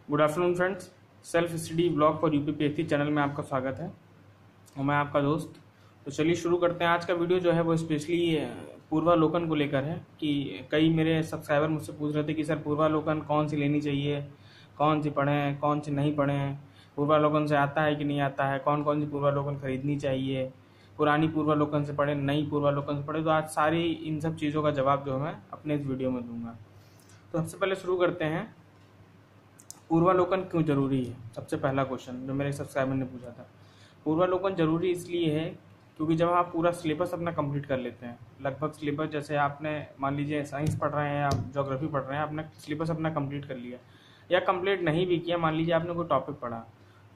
Good afternoon friends. Self study blog for UPPSC channel में आपका स्वागत है और मैं आपका दोस्त। तो चलिए शुरू करते हैं। आज का वीडियो जो है वो स्पेशली पूर्वालोकन को लेकर है कि कई मेरे सब्सक्राइबर मुझसे पूछ रहे थे कि सर पूर्वालोकन कौन सी लेनी चाहिए, कौन सी पढ़ें, कौन सी नहीं पढ़ें, पूर्वालोकन से आता है कि नहीं आता है, कौन कौन सी पूर्वालोकन खरीदनी चाहिए, पुरानी पूर्वालोकन से पढ़ें, नई पूर्वालोकन से पढ़ें। तो आज सारी इन सब चीज़ों का जवाब जो है मैं अपने इस वीडियो में दूंगा। तो सबसे पहले शुरू करते हैं, पूर्वालोकन क्यों जरूरी है। सबसे पहला क्वेश्चन जो मेरे सब्सक्राइबर ने पूछा था, पूर्वालोकन जरूरी इसलिए है क्योंकि जब आप पूरा सिलेबस अपना कंप्लीट कर लेते हैं, लगभग सिलेबस जैसे आपने मान लीजिए साइंस पढ़ रहे हैं या ज्योग्राफी पढ़ रहे हैं, आपने सिलेबस अपना कंप्लीट कर लिया या कंप्लीट नहीं भी किया, मान लीजिए आपने कोई टॉपिक पढ़ा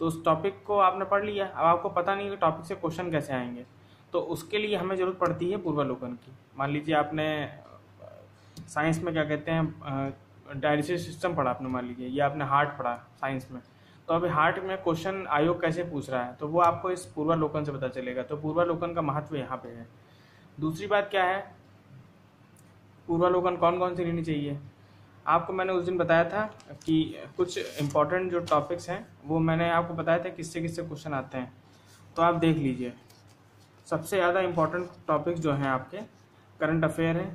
तो उस टॉपिक को आपने पढ़ लिया, अब आपको पता नहीं कि टॉपिक से क्वेश्चन कैसे आएंगे, तो उसके लिए हमें ज़रूरत पड़ती है पूर्वालोकन की। मान लीजिए आपने साइंस में क्या कहते हैं डायलिसिस सिस्टम पढ़ा आपने, मान लीजिए, या आपने हार्ट पढ़ा साइंस में, तो अभी हार्ट में क्वेश्चन आयोग कैसे पूछ रहा है तो वो आपको इस पूर्वालोकन से पता चलेगा। तो पूर्वालोकन का महत्व यहाँ पे है। दूसरी बात क्या है, पूर्वालोकन कौन कौन सी लेनी चाहिए। आपको मैंने उस दिन बताया था कि कुछ इंपॉर्टेंट जो टॉपिक्स हैं वो मैंने आपको बताया था किससे किससे क्वेश्चन आते हैं, तो आप देख लीजिए। सबसे ज़्यादा इंपॉर्टेंट टॉपिक्स जो हैं आपके करंट अफेयर है,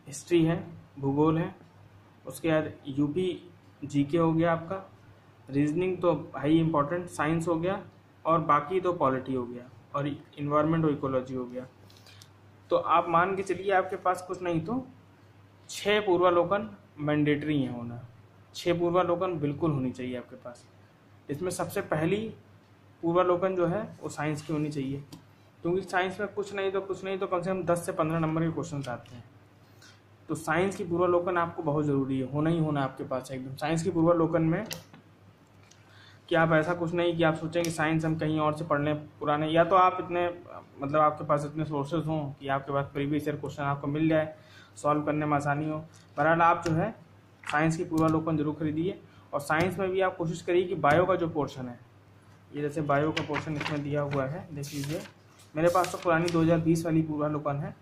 हिस्ट्री है, भूगोल है, उसके बाद यूपी जीके हो गया आपका, रीजनिंग तो हाई इम्पोर्टेंट, साइंस हो गया, और बाकी तो पॉलिटी हो गया, और इन्वायरमेंट और इकोलॉजी हो गया। तो आप मान के चलिए आपके पास कुछ नहीं तो 6 पूर्वालोकन मैंडेटरी है होना। 6 पूर्वालोकन बिल्कुल होनी चाहिए आपके पास। इसमें सबसे पहली पूर्वालोकन जो है वो साइंस की होनी चाहिए, क्योंकि साइंस में कुछ नहीं तो कम से कम 10 से 15 नंबर के क्वेश्चन आते हैं। तो साइंस की पूर्वालोकन आपको बहुत ज़रूरी है, होना ही होना आपके पास एकदम। साइंस की पूर्वालोकन में कि आप ऐसा कुछ नहीं कि आप सोचें कि साइंस हम कहीं और से पढ़ लें पुराने, या तो आप इतने मतलब आपके पास इतने सोर्सेज हों कि आपके पास प्रीवियस ईयर क्वेश्चन आपको मिल जाए, सॉल्व करने में आसानी हो। बहरहाल आप जो है साइंस की पूर्वालोकन जरूर खरीदिए। और साइंस में भी आप कोशिश करिए कि बायो का जो पोर्शन है, ये जैसे बायो का पोर्शन इसमें दिया हुआ है, देख लीजिए। मेरे पास तो पुरानी 2020 वाली पूर्वालोकन है,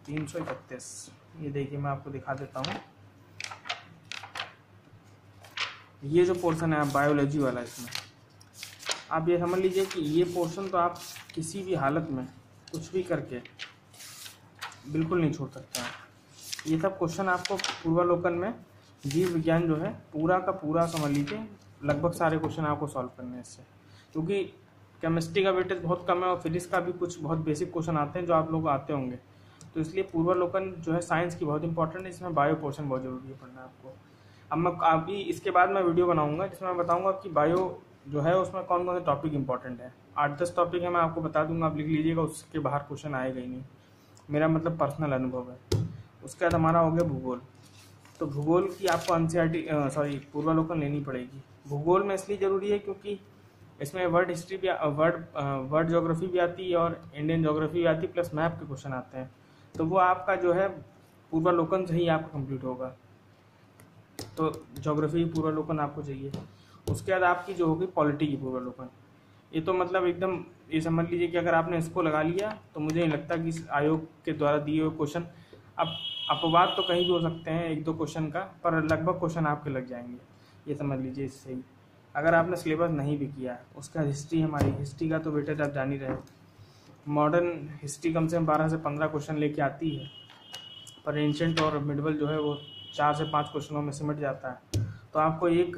331। ये देखिए मैं आपको दिखा देता हूँ। ये जो पोर्शन है बायोलॉजी वाला, इसमें आप ये समझ लीजिए कि ये पोर्शन तो आप किसी भी हालत में कुछ भी करके बिल्कुल नहीं छोड़ सकते हैं। ये सब क्वेश्चन आपको पूर्वालोकन में जीव विज्ञान जो है पूरा का पूरा समझ लीजिए, लगभग सारे क्वेश्चन आपको सॉल्व करने हैं इससे, क्योंकि केमिस्ट्री का वेटेज बहुत कम है और फिजिक्स का भी कुछ बहुत बेसिक क्वेश्चन आते हैं जो आप लोग आते होंगे। तो इसलिए पूर्वालोकन जो है साइंस की बहुत इंपॉर्टेंट है, इसमें बायो पोर्शन बहुत जरूरी है पढ़ना आपको। अब मैं अभी इसके बाद मैं वीडियो बनाऊंगा जिसमें मैं बताऊंगा कि बायो जो है उसमें कौन कौन से टॉपिक इंपॉर्टेंट है। 8-10 टॉपिक है, मैं आपको बता दूंगा, आप लिख लीजिएगा, उसके बाहर क्वेश्चन आएगा ही नहीं, मेरा मतलब पर्सनल अनुभव है। उसके बाद हमारा हो गया भूगोल। तो भूगोल की आपको एनसीईआरटी पूर्वालोकन लेनी पड़ेगी। भूगोल में इसलिए ज़रूरी है क्योंकि इसमें वर्ल्ड हिस्ट्री भी, वर्ल्ड ज्योग्राफी भी आती है और इंडियन ज्योग्राफी भी आती है, प्लस मैप के क्वेश्चन आते हैं। तो वो आपका जो है पूर्वालोकन से ही आपका कंप्लीट होगा। तो ज्योग्राफी की पूर्वालोकन आपको चाहिए। उसके बाद आपकी जो होगी पॉलिटी की पूर्वालोकन। ये तो मतलब एकदम ये समझ लीजिए कि अगर आपने इसको लगा लिया तो मुझे नहीं लगता कि इस आयोग के द्वारा दिए हुए क्वेश्चन, अब अपवाद तो कहीं भी हो सकते हैं 1-2 क्वेश्चन का, पर लगभग क्वेश्चन आपके लग जाएंगे, ये समझ लीजिए इससे ही। अगर आपने सिलेबस नहीं भी किया है, उसका हिस्ट्री, हमारी हिस्ट्री का तो वेटेज आप जान ही रहे। मॉडर्न हिस्ट्री कम से कम 12 से 15 क्वेश्चन लेके आती है, पर एंशेंट और मिडवल जो है वो 4 से 5 क्वेश्चनों में सिमट जाता है। तो आपको एक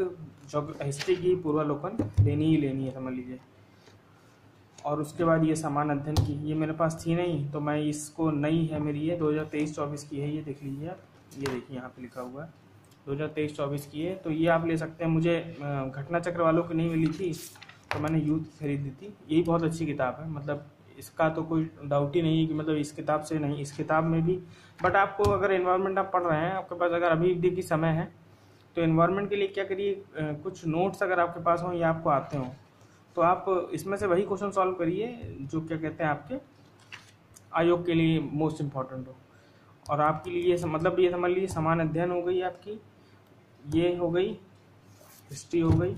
हिस्ट्री की पूर्वालोकन लेनी ही लेनी है, समझ लीजिए। और उसके बाद ये समान अध्ययन की, ये मेरे पास थी नहीं तो मैं इसको, नई है मेरी, ये 2023-24 की है, ये देख लीजिए आप, ये देखिए यहाँ पे लिखा हुआ है 2023-24 की है। तो ये आप ले सकते हैं। मुझे घटना चक्र वालों की नहीं मिली थी तो मैंने यूथ खरीद दी थी। यही बहुत अच्छी किताब है, मतलब इसका तो कोई डाउट ही नहीं है कि मतलब इस किताब से नहीं, इस किताब में भी। बट आपको अगर एनवायरनमेंट आप पढ़ रहे हैं, आपके पास अगर अभी भी समय है तो एनवायरनमेंट के लिए क्या करिए, कुछ नोट्स अगर आपके पास हों या आपको आते हों तो आप इसमें से वही क्वेश्चन सॉल्व करिए जो क्या कहते हैं आपके आयोग के लिए मोस्ट इम्पॉर्टेंट हो। और आपके लिए मतलब ये समझ लीजिए समान अध्ययन हो गई आपकी, ये हो गई, हिस्ट्री हो गई,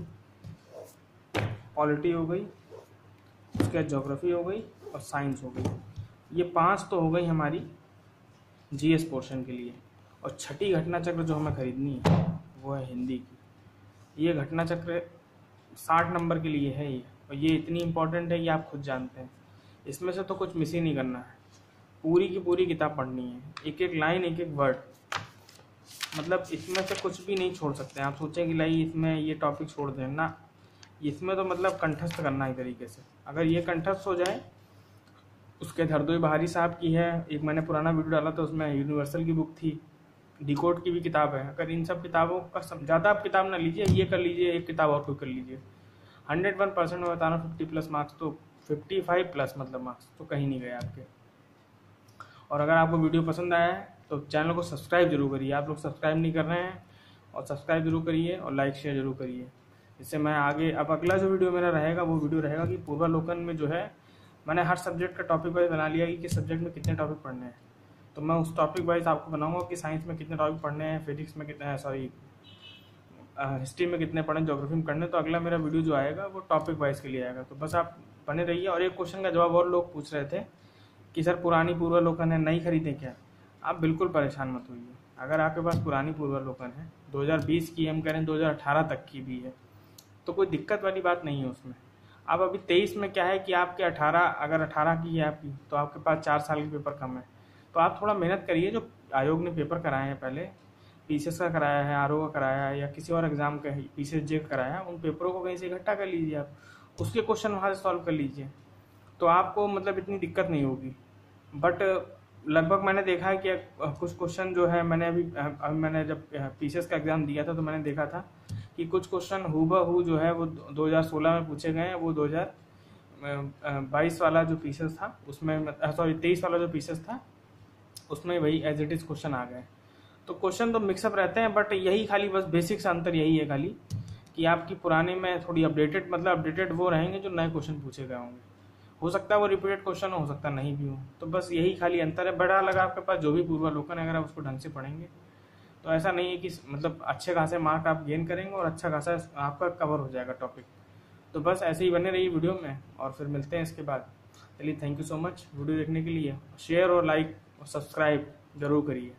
पॉलिटी हो गई, उसके बाद ज्योग्राफी हो गई और साइंस हो गई। ये 5 तो हो गई हमारी जीएस पोर्शन के लिए। और छठी घटना चक्र जो हमें खरीदनी है वो है हिंदी की। ये घटना चक्र 60 नंबर के लिए है ये, और ये इतनी इम्पोर्टेंट है कि आप खुद जानते हैं। इसमें से तो कुछ मिस ही नहीं करना है, पूरी की पूरी किताब पढ़नी है, एक एक लाइन एक एक वर्ड, मतलब इसमें से कुछ भी नहीं छोड़ सकते। आप सोचें कि लाई इसमें ये टॉपिक छोड़ दें ना, इसमें तो मतलब कंठस्थ करना है तरीके से। अगर ये कंठस्थ हो जाए, उसके हरदोई बहारी साहब की है, एक मैंने पुराना वीडियो डाला था उसमें यूनिवर्सल की बुक थी, डिकोड की भी किताब है। अगर इन सब किताबों का ज़्यादा आप किताब ना लीजिए, ये कर लीजिए, एक किताब और कोई कर लीजिए, 101% में बता रहा हूँ 50+ मार्क्स तो 55+ मतलब मार्क्स तो कहीं नहीं गए आपके। और अगर आपको वीडियो पसंद आया है तो चैनल को सब्सक्राइब जरूर करिए। आप लोग सब्सक्राइब नहीं कर रहे हैं, और सब्सक्राइब जरूर करिए और लाइक शेयर जरूर करिए। इससे मैं आगे, अब अगला जो वीडियो मेरा रहेगा वो वीडियो रहेगा कि पूर्वालोकन में जो है मैंने हर सब्जेक्ट का टॉपिक वाइज बना लिया कि किस सब्जेक्ट में कितने टॉपिक पढ़ने हैं। तो मैं उस टॉपिक वाइज आपको बनाऊंगा कि साइंस में कितने टॉपिक पढ़ने हैं, फिजिक्स में कितने, सॉरी हिस्ट्री में कितने पढ़ने, ज्योग्राफी में पढ़ने। तो अगला मेरा वीडियो जो आएगा वो टॉपिक वाइज के लिए आएगा। तो बस आप बने रहिए। और एक क्वेश्चन का जवाब और लोग पूछ रहे थे कि सर पुरानी पूर्वालोकन है, नहीं खरीदें क्या? आप बिल्कुल परेशान मत होइए। अगर आपके पास पुरानी पूर्वालोकन है, 2020 की हम करें 2018 तक की भी है, तो कोई दिक्कत वाली बात नहीं है उसमें। अब अभी 23 में क्या है कि आपके 18, अगर 18 की है आपकी, तो आपके पास 4 साल के पेपर कम है। तो आप थोड़ा मेहनत करिए। जो आयोग ने पेपर कराए हैं पहले, पीसीएस का कराया है, आरओ का कराया है, या किसी और एग्जाम का पीसीएस जे का कराया है, उन पेपरों को कहीं से इकट्ठा कर लीजिए, आप उसके क्वेश्चन वहाँ से सॉल्व कर लीजिए, तो आपको मतलब इतनी दिक्कत नहीं होगी। बट लगभग मैंने देखा है कि कुछ क्वेश्चन जो है, मैंने अभी मैंने जब पीसीएस का एग्ज़ाम दिया था तो मैंने देखा था कि कुछ क्वेश्चन हूबहू जो है वो 2016 में पूछे गए हैं। वो 2022 वाला जो पीसीएस था उसमें, सॉरी 23 वाला जो पीसीएस था उसमें वही एज इट इज़ क्वेश्चन आ गए। तो क्वेश्चन तो मिक्सअप रहते हैं, बट यही खाली बस बेसिक सा अंतर यही है खाली कि आपकी पुराने में थोड़ी अपडेटेड, मतलब अपडेटेड वो रहेंगे जो नए क्वेश्चन पूछे गए होंगे। हो सकता है वो रिपीटेड क्वेश्चन हो सकता नहीं भी हो, तो बस यही खाली अंतर है। बड़ा लगा आपके पास जो भी पूर्वालोकन है, अगर आप उसको ढंग से पढ़ेंगे तो ऐसा नहीं है कि मतलब अच्छे खासे मार्क आप गेन करेंगे और अच्छा खासा आपका कवर हो जाएगा टॉपिक। तो बस ऐसे ही बने रहिए वीडियो में, और फिर मिलते हैं इसके बाद। चलिए, thank you so much video देखने के लिए। शेयर और लाइक और सब्सक्राइब जरूर करिए।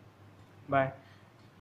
बाय।